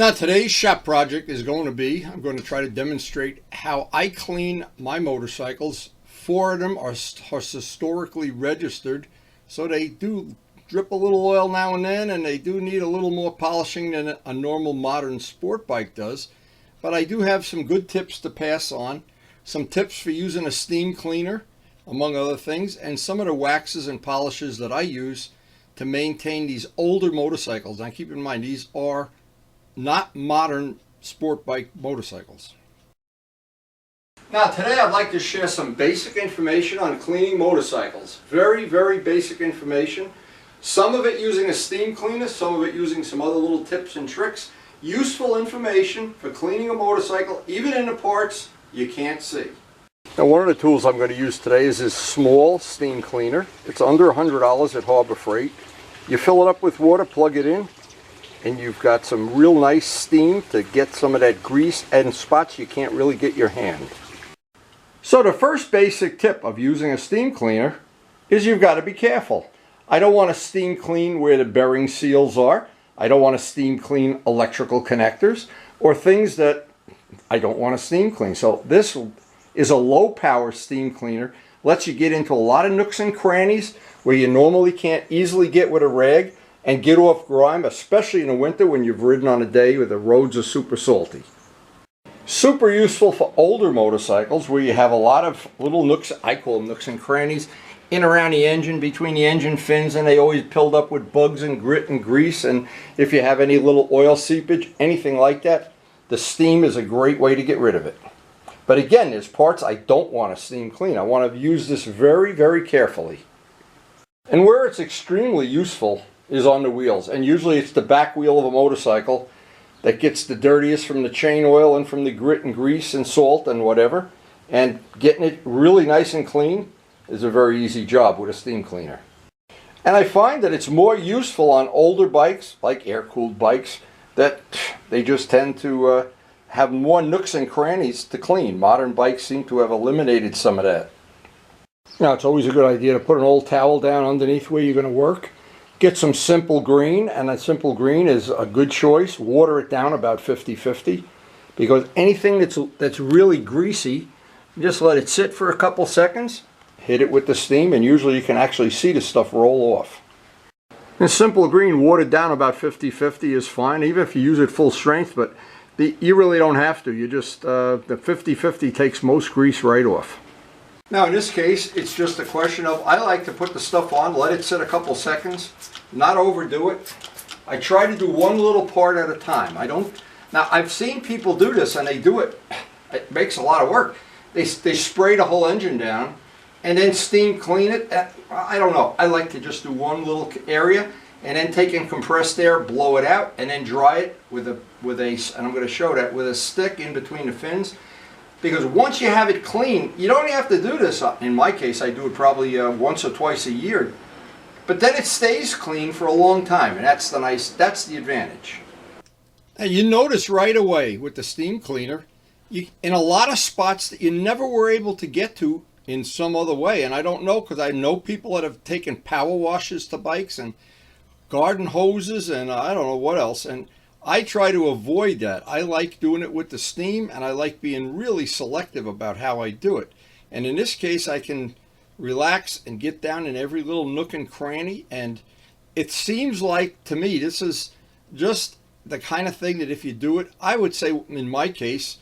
Now today's shop project is going to be, I'm going to try to demonstrate how I clean my motorcycles. 4 of them are historically registered, so they do drip a little oil now and then, and they do need a little more polishing than a normal modern sport bike does. But I do have some good tips to pass on, some tips for using a steam cleaner, among other things, and some of the waxes and polishes that I use to maintain these older motorcycles. Now keep in mind, these are not modern sport bike motorcycles. Now today I'd like to share some basic information on cleaning motorcycles. Very, very basic information. Some of it using a steam cleaner, some of it using some other little tips and tricks. Useful information for cleaning a motorcycle, even in the parts you can't see. Now one of the tools I'm going to use today is this small steam cleaner. It's under $100 at Harbor Freight. You fill it up with water, plug it in, and you've got some real nice steam to get some of that grease and spots you can't really get your hand. So the first basic tip of using a steam cleaner is you've got to be careful. I don't want to steam clean where the bearing seals are. I don't want to steam clean electrical connectors or things that I don't want to steam clean. So this is a low power steam cleaner. Lets you get into a lot of nooks and crannies where you normally can't easily get with a rag and get off grime, especially in the winter when you've ridden on a day where the roads are super salty. Super useful for older motorcycles where you have a lot of little nooks, I call them nooks and crannies, in around the engine, between the engine fins, and they always build up with bugs and grit and grease. And if you have any little oil seepage, anything like that, the steam is a great way to get rid of it. But again, there's parts I don't want to steam clean. I want to use this very, very carefully. And where it's extremely useful is on the wheels, and usually it's the back wheel of a motorcycle that gets the dirtiest from the chain oil and from the grit and grease and salt and whatever, and getting it really nice and clean is a very easy job with a steam cleaner. And I find that it's more useful on older bikes, like air-cooled bikes, that they just tend to have more nooks and crannies to clean. Modern bikes seem to have eliminated some of that. Now it's always a good idea to put an old towel down underneath where you're going to work. Get some simple green, and a simple green is a good choice. Water it down about 50-50, because anything that's really greasy, just let it sit for a couple seconds, hit it with the steam, and usually you can actually see the stuff roll off. And simple green watered down about 50-50 is fine, even if you use it full strength, but you really don't have to. You just, the 50-50 takes most grease right off. Now in this case, it's just a question of, I like to put the stuff on, let it sit a couple seconds, not overdo it. I try to do one little part at a time. Now I've seen people do this and they do it, it makes a lot of work. They spray the whole engine down and then steam clean it. I don't know, I like to just do one little area and then take and compressed air, blow it out, and then dry it with a, and I'm going to show that, with a stick in between the fins. Because once you have it clean, you don't have to do this. In my case, I do it probably once or twice a year. But then it stays clean for a long time, and that's the advantage. And you notice right away with the steam cleaner, in a lot of spots that you never were able to get to in some other way. And I don't know, because I know people that have taken power washes to bikes and garden hoses and I don't know what else. And I try to avoid that. I like doing it with the steam, and I like being really selective about how I do it. And in this case, I can relax and get down in every little nook and cranny, and it seems like, to me, this is just the kind of thing that if you do it, I would say in my case,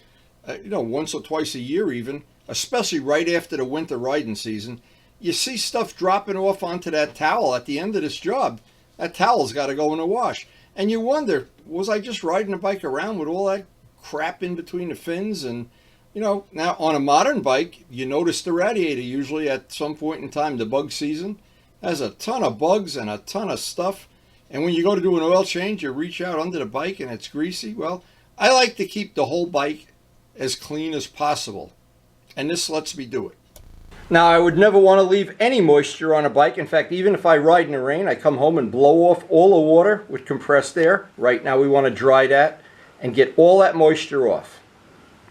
once or twice a year even, especially right after the winter riding season, you see stuff dropping off onto that towel at the end of this job. That towel's got to go in the wash. And you wonder, was I just riding a bike around with all that crap in between the fins? And, now on a modern bike, you notice the radiator usually at some point in time, the bug season, has a ton of bugs and a ton of stuff. And when you go to do an oil change, you reach out under the bike and it's greasy. Well, I like to keep the whole bike as clean as possible. And this lets me do it. Now, I would never want to leave any moisture on a bike. In fact, even if I ride in the rain, I come home and blow off all the water with compressed air. Right now, we want to dry that and get all that moisture off.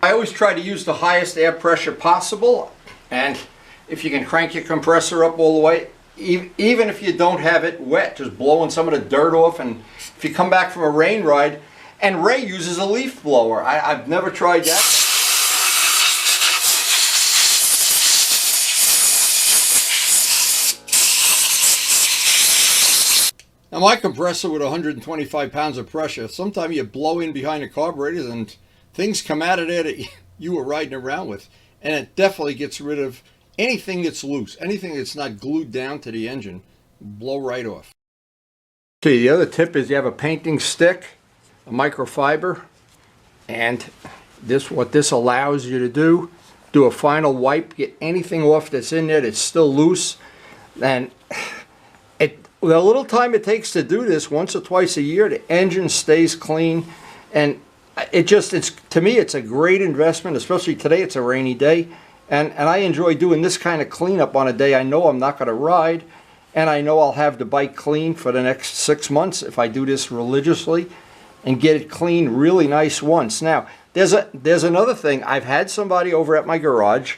I always try to use the highest air pressure possible. And if you can crank your compressor up all the way, even if you don't have it wet, just blowing some of the dirt off. And if you come back from a rain ride And Ray uses a leaf blower. I've never tried that. Now my compressor with 125 pounds of pressure, sometimes you blow in behind the carburetors and things come out of there that you were riding around with. And it definitely gets rid of anything that's loose, anything that's not glued down to the engine, blow right off. Okay, the other tip is you have a painting stick, a microfiber, and what this allows you to do a final wipe, get anything off that's in there that's still loose. And the little time it takes to do this, once or twice a year, the engine stays clean. And to me, it's a great investment, especially today. It's a rainy day. And I enjoy doing this kind of cleanup on a day I know I'm not going to ride. And I know I'll have the bike clean for the next 6 months if I do this religiously and get it clean really nice once. Now, there's another thing. I've had somebody over at my garage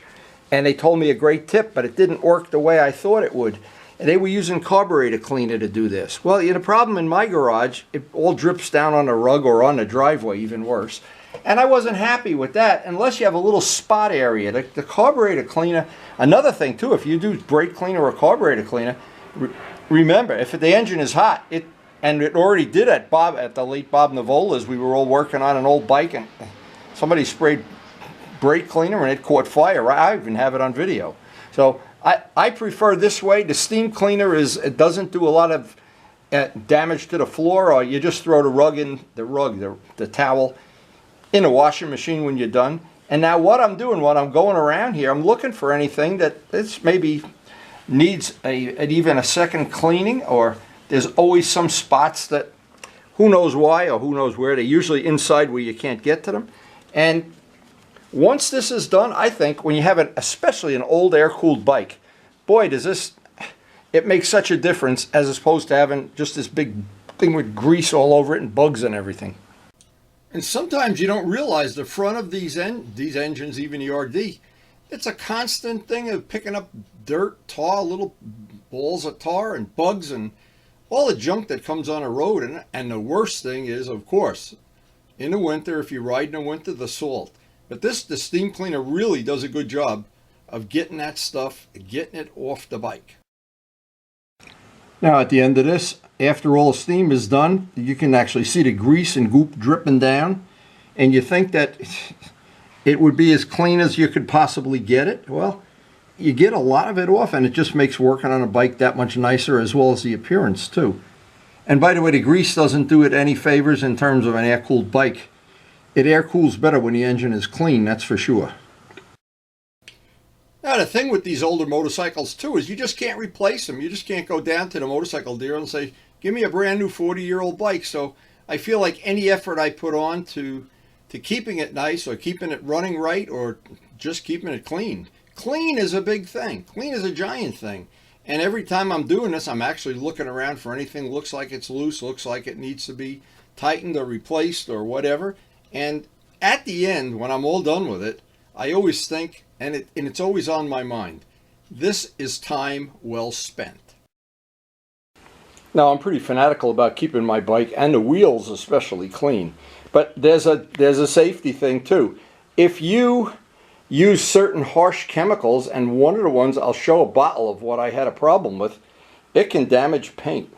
and they told me a great tip, but it didn't work the way I thought it would. And they were using carburetor cleaner to do this. Well, the problem in my garage, it all drips down on the rug or on the driveway, even worse. And I wasn't happy with that unless you have a little spot area. The carburetor cleaner, another thing too, if you do brake cleaner or carburetor cleaner, remember, if the engine is hot, and it already did at the late Bob Navola's, we were all working on an old bike and somebody sprayed brake cleaner and it caught fire. I even have it on video. So I prefer this way. The steam cleaner it doesn't do a lot of damage to the floor, or you just throw the towel in a washing machine when you're done. And now what I'm doing when I'm going around here, I'm looking for anything that maybe needs even a second cleaning, or there's always some spots that who knows why or who knows where. They're usually inside where you can't get to them. And once this is done, I think when you have especially an old air-cooled bike, boy, it makes such a difference as opposed to having just this big thing with grease all over it and bugs and everything. And sometimes you don't realize the front of these engines, even the RD, it's a constant thing of picking up dirt, tar, little balls of tar and bugs and all the junk that comes on a road. And the worst thing is, of course, in the winter, if you ride in the winter, the salt. But the steam cleaner really does a good job of getting that stuff, getting it off the bike. Now at the end of this, after all the steam is done, you can actually see the grease and goop dripping down. And you think that it would be as clean as you could possibly get it. Well, you get a lot of it off, and it just makes working on a bike that much nicer, as well as the appearance too. And by the way, the grease doesn't do it any favors in terms of an air-cooled bike. It air cools better when the engine is clean, that's for sure. Now the thing with these older motorcycles too is you just can't replace them. You just can't go down to the motorcycle dealer and say, give me a brand new 40-year-old bike. So I feel like any effort I put on to keeping it nice or keeping it running right or just keeping it clean. Clean is a big thing. Clean is a giant thing. And every time I'm doing this, I'm actually looking around for anything that looks like it's loose, looks like it needs to be tightened or replaced or whatever. And at the end, when I'm all done with it, I always think, and it's always on my mind, this is time well spent. Now, I'm pretty fanatical about keeping my bike and the wheels especially clean. But there's a safety thing too. If you use certain harsh chemicals, and one of the ones, I'll show a bottle of what I had a problem with, it can damage paint.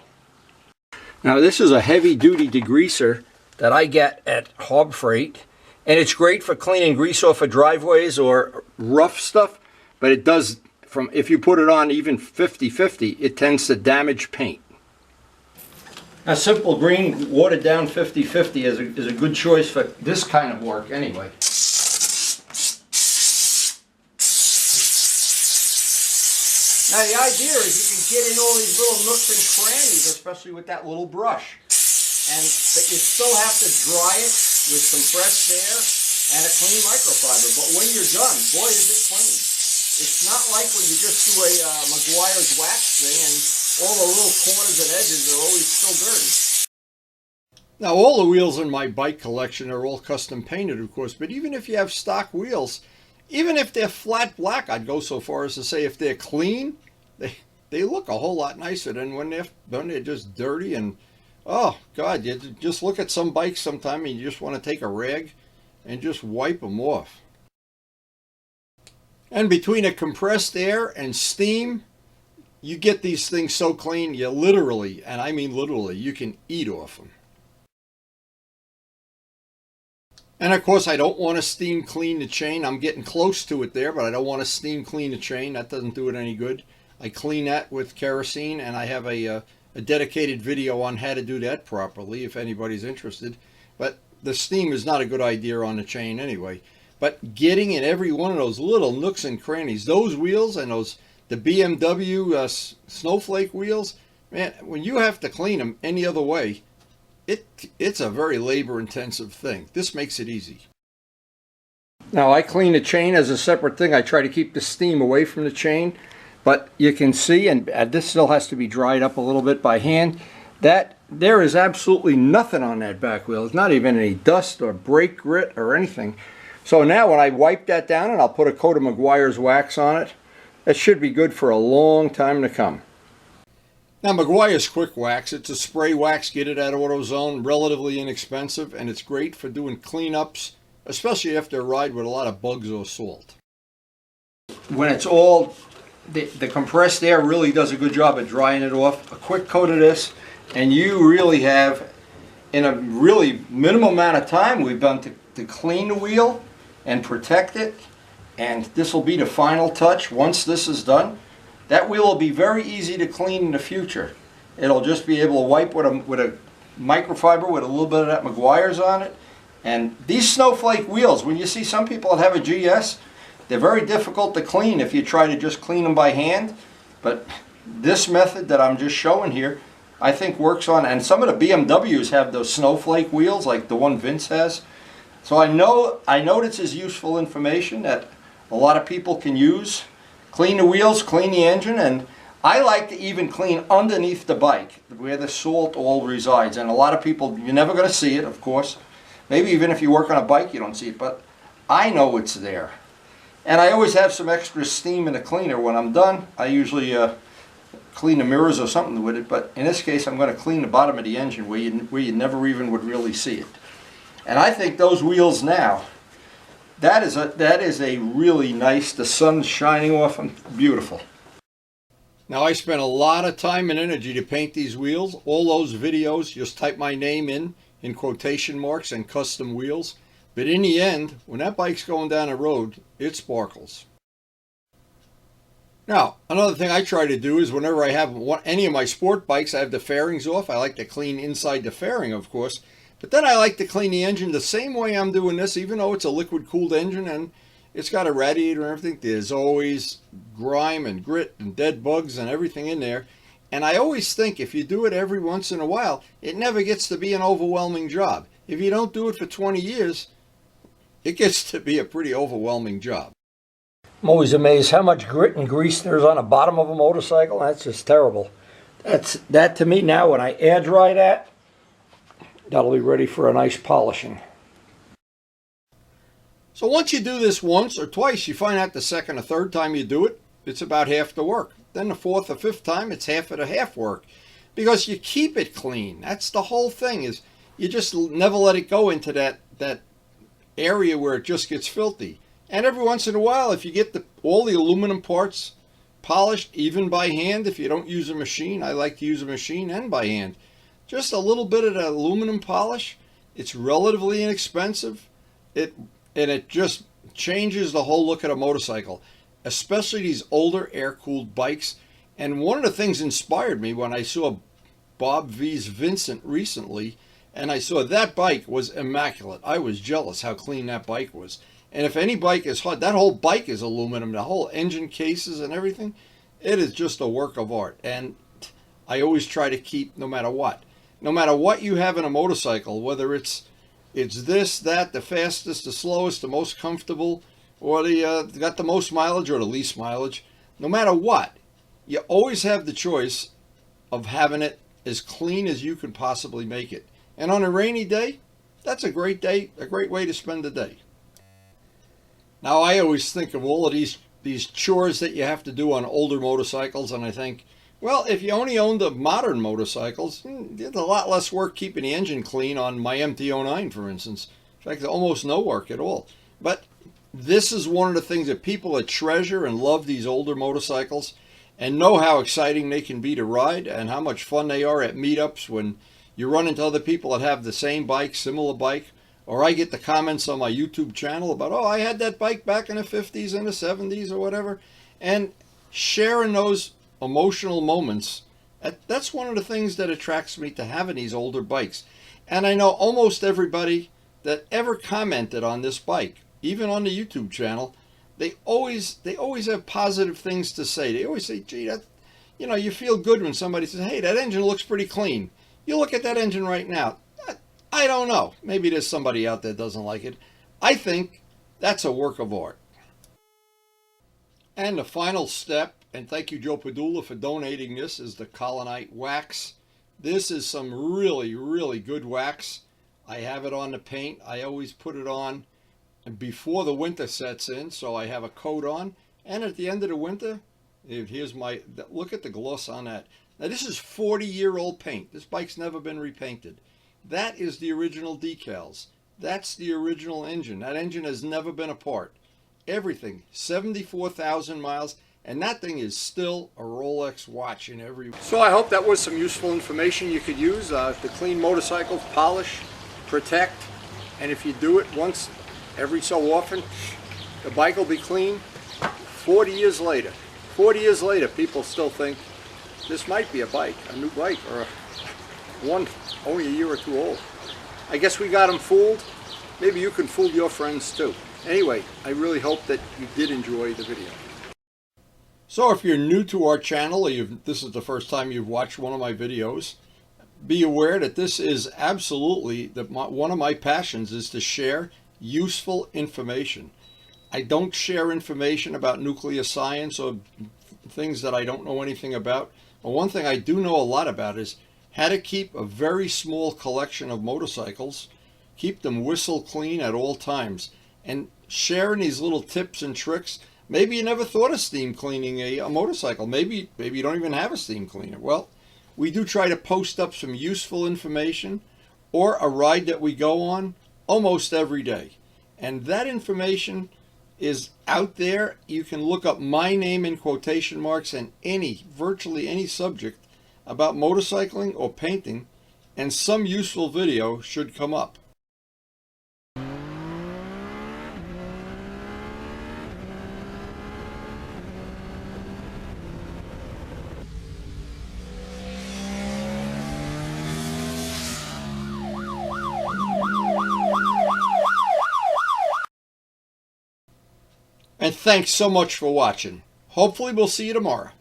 Now, this is a heavy-duty degreaser that I get at Hog Freight, and it's great for cleaning grease off of driveways or rough stuff, but it does, if you put it on even 50-50, it tends to damage paint. A simple green watered down 50-50 is a good choice for this kind of work anyway. Now the idea is you can get in all these little nooks and crannies, especially with that little brush. But you still have to dry it with some fresh air and a clean microfiber. But when you're done, boy, is it clean. It's not like when you just do a Meguiar's wax thing and all the little corners and edges are always still dirty. Now, all the wheels in my bike collection are all custom painted, of course. But even if you have stock wheels, even if they're flat black, I'd go so far as to say if they're clean, they look a whole lot nicer than when they're just dirty and Oh God, you just look at some bikes sometime and you just want to take a rag and just wipe them off. And between a compressed air and steam, you get these things so clean, you literally, and I mean literally, you can eat off them. And of course, I don't want to steam clean the chain. I'm getting close to it there, but I don't want to steam clean the chain. That doesn't do it any good. I clean that with kerosene, and I have a dedicated video on how to do that properly if anybody's interested. But the steam is not a good idea on the chain anyway. But getting in every one of those little nooks and crannies, those wheels and the BMW snowflake wheels, man, when you have to clean them any other way, it's a very labor-intensive thing. This makes it easy. Now, I clean the chain as a separate thing. I try to keep the steam away from the chain, but you can see, and this still has to be dried up a little bit by hand, that there is absolutely nothing on that back wheel. It's not even any dust or brake grit or anything. So now when I wipe that down and I'll put a coat of Meguiar's wax on it, that should be good for a long time to come. Now, Meguiar's Quick Wax, it's a spray wax, get it at AutoZone, relatively inexpensive, and it's great for doing cleanups, especially after a ride with a lot of bugs or salt. When it's all, the compressed air really does a good job at drying it off. A quick coat of this, and you really have, in a really minimum amount of time, we've done to clean the wheel and protect it, and this will be the final touch. Once this is done, that wheel will be very easy to clean in the future. It'll just be able to wipe with a microfiber with a little bit of that Meguiar's on it. And these snowflake wheels, when you see some people that have a GS, they're very difficult to clean if you try to just clean them by hand. But this method that I'm just showing here, I think works on, and some of the BMWs have those snowflake wheels like the one Vince has. So I know this is useful information that a lot of people can use. Clean the wheels, clean the engine, and I like to even clean underneath the bike where the salt all resides. And a lot of people, you're never going to see it, of course. Maybe even if you work on a bike, you don't see it, but I know it's there. And I always have some extra steam in the cleaner. When I'm done, I usually clean the mirrors or something with it, but in this case, I'm going to clean the bottom of the engine where you never even would really see it. And I think those wheels now, that is a really nice, the sun's shining off them, beautiful. Now I spent a lot of time and energy to paint these wheels. All those videos, just type my name in quotation marks and custom wheels. But in the end, when that bike's going down the road, it sparkles. Now, another thing I try to do is whenever I have any of my sport bikes, I have the fairings off. I like to clean inside the fairing, of course. But then I like to clean the engine the same way I'm doing this, even though it's a liquid-cooled engine and it's got a radiator and everything. There's always grime and grit and dead bugs and everything in there. And I always think if you do it every once in a while, it never gets to be an overwhelming job. If you don't do it for 20 years, it gets to be a pretty overwhelming job. I'm always amazed how much grit and grease there's on the bottom of a motorcycle. That's just terrible. That to me now, when I air dry that, that'll be ready for a nice polishing. So once you do this once or twice, you find out the second or third time you do it, it's about half the work. Then the fourth or fifth time, it's half of the half work. Because you keep it clean. That's the whole thing, is you just never let it go into that area where it just gets filthy. And every once in a while, if you get all the aluminum parts polished, even by hand, if you don't use a machine, I like to use a machine and by hand. Just a little bit of the aluminum polish. It's relatively inexpensive. And it just changes the whole look of a motorcycle, especially these older air-cooled bikes. And one of the things inspired me when I saw Bob V's Vincent recently, and I saw that bike was immaculate. I was jealous how clean that bike was. And if any bike is hard, that whole bike is aluminum, the whole engine cases and everything. It is just a work of art. And I always try to keep, no matter what you have in a motorcycle, whether it's this, that, the fastest, the slowest, the most comfortable, or got the most mileage or the least mileage, no matter what, you always have the choice of having it as clean as you can possibly make it. And on a rainy day, that's a great day, a great way to spend the day. Now, I always think of all of these chores that you have to do on older motorcycles, and I think, Well, if you only own the modern motorcycles, there's a lot less work keeping the engine clean on my MT-09, for instance. In fact, almost no work at all. But this is one of the things that people that treasure and love these older motorcycles and know how exciting they can be to ride and how much fun they are at meetups when you run into other people that have the same bike, similar bike, or I get the comments on my YouTube channel about, oh, I had that bike back in the 50s and the 70s or whatever. And sharing those emotional moments, that's one of the things that attracts me to having these older bikes. And I know almost everybody that ever commented on this bike, even on the YouTube channel, they always have positive things to say. They always say, gee, that, you feel good when somebody says, hey, that engine looks pretty clean. You look at that engine right now. I don't know. Maybe there's somebody out there that doesn't like it. I think that's a work of art. And the final step, and thank you, Joe Padula, for donating this, is the Colonite wax. This is some really, really good wax. I have it on the paint. I always put it on before the winter sets in, so I have a coat on. And at the end of the winter, here's look at the gloss on that. Now this is 40-year-old paint. This bike's never been repainted. That is the original decals. That's the original engine. That engine has never been apart. Everything, 74,000 miles, and that thing is still a Rolex watch in every. So I hope that was some useful information you could use to clean motorcycles, polish, protect, and if you do it once every so often, the bike will be clean. 40 years later, people still think this might be a bike, a new bike, or one only a year or two old. I guess we got them fooled. Maybe you can fool your friends too. Anyway, I really hope that you did enjoy the video. So if you're new to our channel, or this is the first time you've watched one of my videos, be aware that this is absolutely one of my passions is to share useful information. I don't share information about nuclear science or things that I don't know anything about. But one thing I do know a lot about is how to keep a very small collection of motorcycles, keep them whistle clean at all times. And sharing these little tips and tricks. Maybe you never thought of steam cleaning a motorcycle. Maybe you don't even have a steam cleaner. Well, we do try to post up some useful information or a ride that we go on almost every day. And that information is out there. You can look up my name in quotation marks and virtually any subject about motorcycling or painting, and some useful video should come up. And thanks so much for watching. Hopefully we'll see you tomorrow.